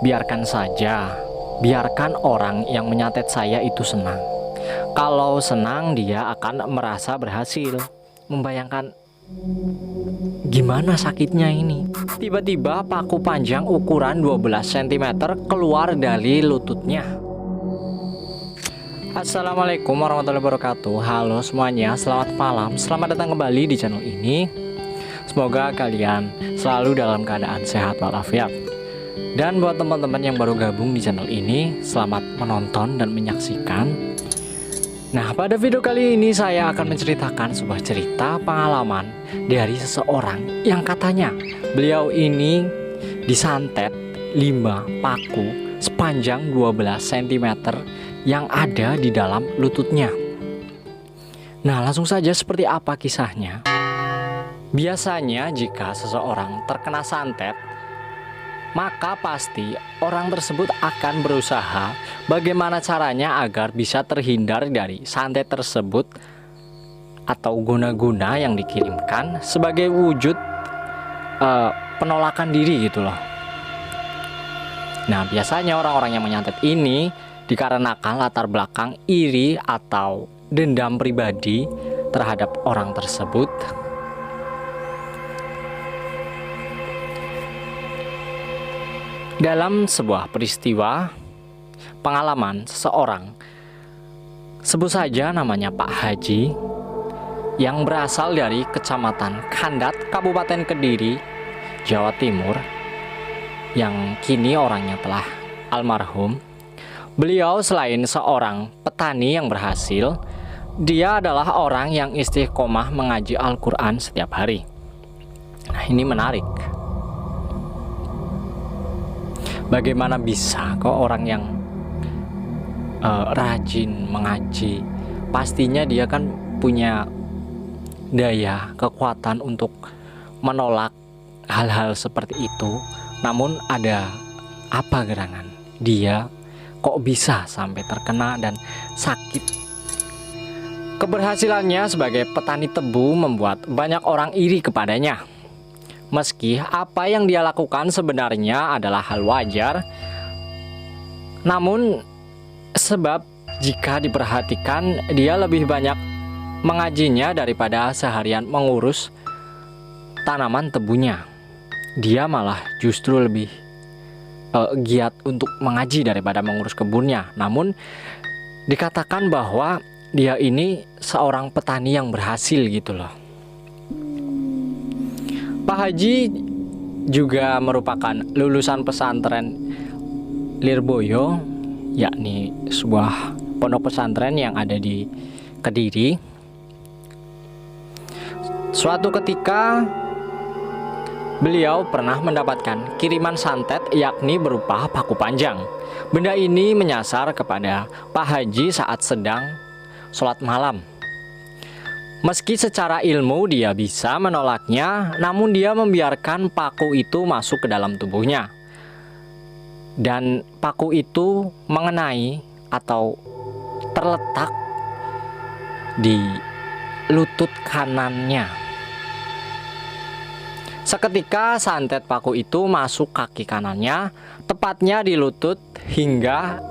Biarkan saja, biarkan orang yang menyantet saya itu senang. Kalau senang, dia akan merasa berhasil. Membayangkan gimana sakitnya ini. Tiba-tiba paku panjang ukuran 12 cm keluar dari lututnya. Assalamualaikum warahmatullahi wabarakatuh. Halo semuanya, selamat malam. Selamat datang kembali di channel ini. Semoga kalian selalu dalam keadaan sehat walafiat. Dan buat teman-teman yang baru gabung di channel ini, selamat menonton dan menyaksikan. Nah, pada video kali ini saya akan menceritakan sebuah cerita pengalaman dari seseorang yang katanya beliau ini disantet 5 paku sepanjang 12 cm yang ada di dalam lututnya. Nah, langsung saja seperti apa kisahnya. Biasanya jika seseorang terkena santet, maka pasti orang tersebut akan berusaha bagaimana caranya agar bisa terhindar dari santet tersebut atau guna-guna yang dikirimkan sebagai wujud penolakan diri gitu loh. Nah, biasanya orang-orang yang menyantet ini dikarenakan latar belakang iri atau dendam pribadi terhadap orang tersebut. Dalam sebuah peristiwa pengalaman seseorang, sebut saja namanya Pak Haji, yang berasal dari Kecamatan Kandat, Kabupaten Kediri, Jawa Timur, yang kini orangnya telah almarhum. Beliau selain seorang petani yang berhasil, dia adalah orang yang istiqomah mengaji Al-Quran setiap hari. Nah, ini menarik. Bagaimana bisa kok orang yang rajin mengaji, pastinya dia kan punya daya, kekuatan untuk menolak hal-hal seperti itu. Namun ada apa gerangan? Dia kok bisa sampai terkena dan sakit? Keberhasilannya sebagai petani tebu membuat banyak orang iri kepadanya. Meski apa yang dia lakukan sebenarnya adalah hal wajar, namun sebab jika diperhatikan dia lebih banyak mengajinya daripada seharian mengurus tanaman tebunya. Dia malah justru lebih giat untuk mengaji daripada mengurus kebunnya. Namun dikatakan bahwa dia ini seorang petani yang berhasil gitu loh. Pak Haji juga merupakan lulusan pesantren Lirboyo, yakni sebuah pondok pesantren yang ada di Kediri. Suatu ketika beliau pernah mendapatkan kiriman santet, yakni berupa paku panjang. Benda ini menyasar kepada Pak Haji saat sedang sholat malam. Meski secara ilmu dia bisa menolaknya, namun dia membiarkan paku itu masuk ke dalam tubuhnya. Dan paku itu mengenai atau terletak di lutut kanannya. Seketika santet paku itu masuk kaki kanannya, tepatnya di lutut, hingga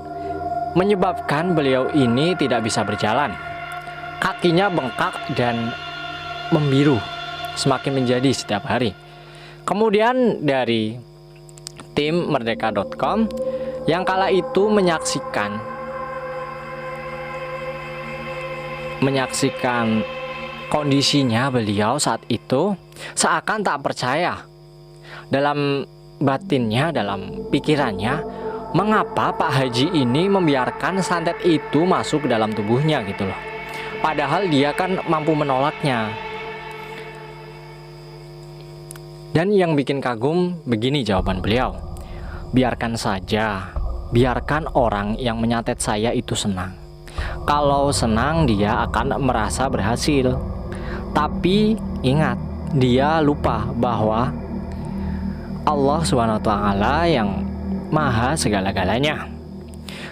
menyebabkan beliau ini tidak bisa berjalan. Kakinya bengkak dan membiru, semakin menjadi setiap hari. Kemudian dari tim Merdeka.com yang kala itu menyaksikan kondisinya beliau saat itu, seakan tak percaya. Dalam batinnya, dalam pikirannya, mengapa Pak Haji ini membiarkan santet itu masuk ke dalam tubuhnya gitu loh. Padahal dia kan mampu menolaknya. Dan yang bikin kagum begini jawaban beliau. Biarkan saja, biarkan orang yang menyantet saya itu senang. Kalau senang dia akan merasa berhasil. Tapi ingat, dia lupa bahwa Allah SWT yang maha segala-galanya.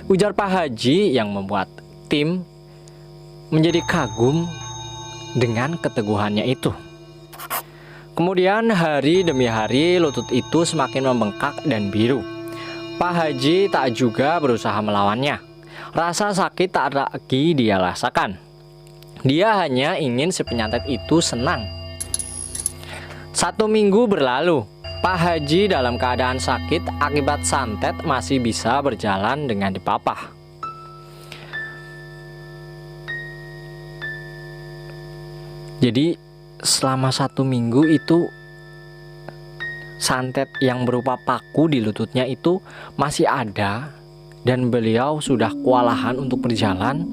Ujar Pak Haji yang membuat tim menjadi kagum dengan keteguhannya itu. Kemudian hari demi hari lutut itu semakin membengkak dan biru. Pak Haji tak juga berusaha melawannya. Rasa sakit tak lagi dia rasakan. Dia hanya ingin si penyantet itu senang. 1 minggu berlalu. Pak Haji dalam keadaan sakit akibat santet masih bisa berjalan dengan dipapah. Jadi selama 1 minggu itu santet yang berupa paku di lututnya itu masih ada, dan beliau sudah kewalahan untuk berjalan.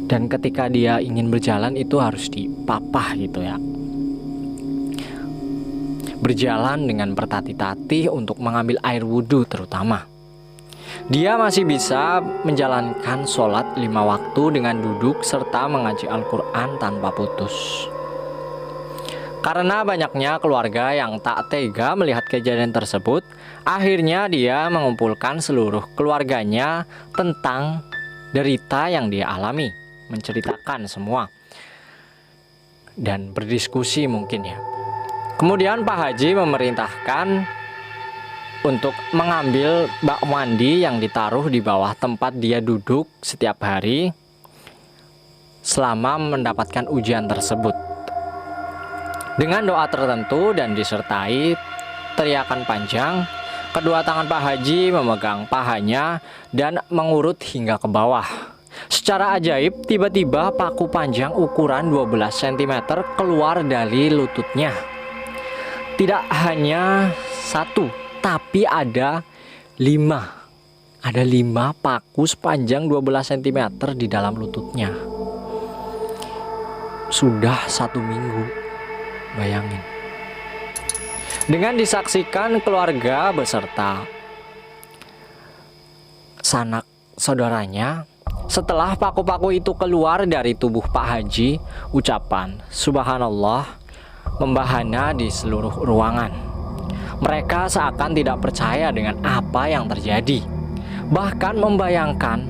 Dan ketika dia ingin berjalan itu harus dipapah gitu ya. Berjalan dengan bertatih-tatih untuk mengambil air wudhu terutama. Dia masih bisa menjalankan sholat 5 waktu dengan duduk serta mengaji Al-Quran tanpa putus. Karena banyaknya keluarga yang tak tega melihat kejadian tersebut, akhirnya dia mengumpulkan seluruh keluarganya tentang derita yang dia alami, menceritakan semua dan berdiskusi mungkin ya. Kemudian Pak Haji memerintahkan untuk mengambil bak mandi yang ditaruh di bawah tempat dia duduk setiap hari selama mendapatkan ujian tersebut. Dengan doa tertentu dan disertai teriakan panjang, kedua tangan Pak Haji memegang pahanya dan mengurut hingga ke bawah. Secara ajaib, tiba-tiba paku panjang ukuran 12 cm keluar dari lututnya. Tidak hanya 1, tapi ada 5. Ada 5 paku sepanjang 12 cm di dalam lututnya. Sudah 1 minggu, bayangin. Dengan disaksikan keluarga beserta sanak saudaranya, setelah paku-paku itu keluar dari tubuh Pak Haji, ucapan Subhanallah membahana di seluruh ruangan. Mereka seakan tidak percaya dengan apa yang terjadi. Bahkan membayangkan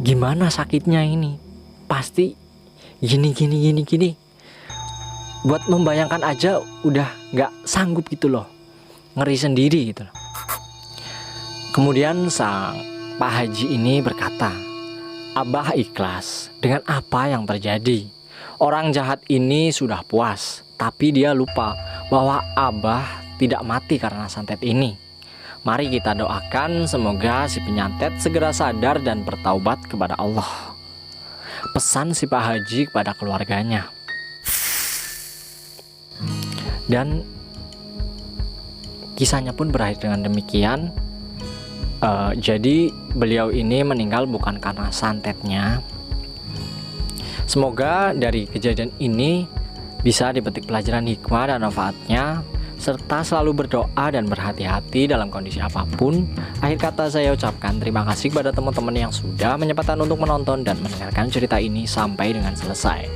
gimana sakitnya ini. Pasti gini. Buat membayangkan aja udah gak sanggup gitu loh. Ngeri sendiri gitu loh. Kemudian sang Pak Haji ini berkata, Abah ikhlas dengan apa yang terjadi. Orang jahat ini sudah puas, tapi dia lupa bahwa Abah tidak mati karena santet ini. Mari kita doakan semoga si penyantet segera sadar dan bertaubat kepada Allah. Pesan si Pak Haji kepada keluarganya. Dan kisahnya pun berakhir dengan demikian. Jadi beliau ini meninggal bukan karena santetnya. Semoga dari kejadian ini bisa dipetik pelajaran hikmah dan manfaatnya, serta selalu berdoa dan berhati-hati dalam kondisi apapun. Akhir kata saya ucapkan terima kasih kepada teman-teman yang sudah menyempatkan untuk menonton dan mendengarkan cerita ini sampai dengan selesai.